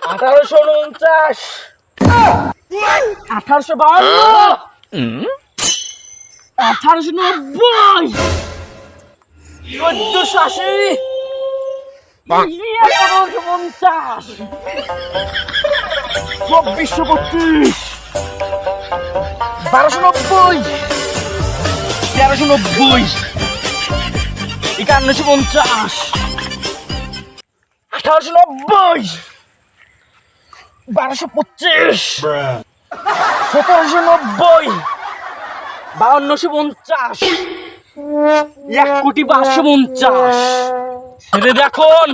1849, 1852, 1890, 1480, 1550, 2432, 1290, 1390, 5150, 1890, 1225, 1790, 5250, 1,550,000 ছেড়ে দেখুন।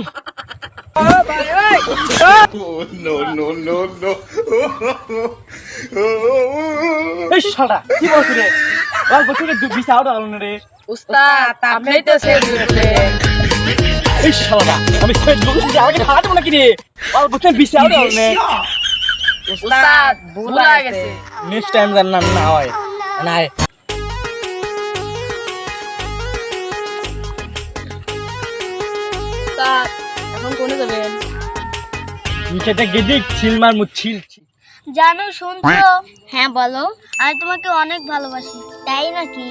এই শালা কি বলছিস রে? অল্প করে বিছা উঠা গেল না রে উস্তাদ আপনি তো শেষ করলেন। এই শালা আমি ফেসবুকে আমাকে খাওয়া দেবো নাকি রে? অল্প করে বিছা উঠা গেল না। উস্তাদ ভুল হয়ে গেছে। নেক্সট টাইম যেন না হয় না হয়। উস্তাদ এখন কোনে যাবেন? নিচেটা গেদিক ছিলমার মুছিল। জানো শুনছো? হ্যাঁ বলো। আমি তোমাকে অনেক ভালোবাসি। তাই নাকি?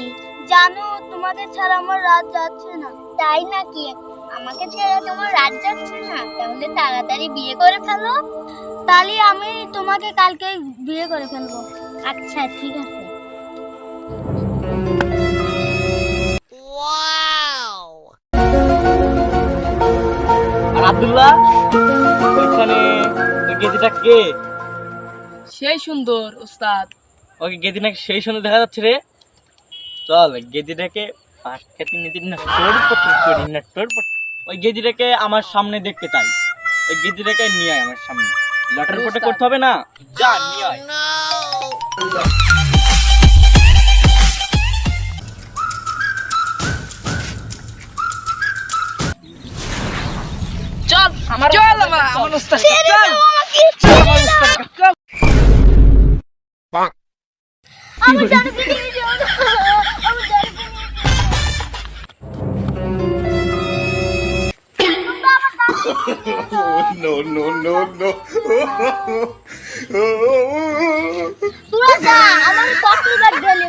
জানো তোমাকে ছাড়া আমার রাত যাচ্ছে না। তাই নাকি? আমাকে ছাড়া তোমার রাত যাচ্ছে না? তাহলে তাড়াতাড়ি বিয়ে করে ফেলো। তাহলে আমি তোমাকে কালকে বিয়ে করে ফেলবো। আচ্ছা ঠিক আছে। আর আব্দুল্লাহ ওইখানে ওই গেদিটা কে? সেই সুন্দর উস্তাদ। ওকে গেদি নাকি সেই সুন্দর দেখা যাচ্ছে রে। চল গেদিটাকে পাশ খেতে নিতে না তোর ওই গেদিটাকে আমার সামনে দেখতে চাই। ওই গেদিটাকে নিয়ে আয় আমার সামনে। লটার পটে করতে হবে না, যা নিয়ে আয়। চল আমার উস্তাদ চল। আমি জানি পৃথিবী যাও না। আমি জানি তোরা যা আমার কত ব্যাগ গেলে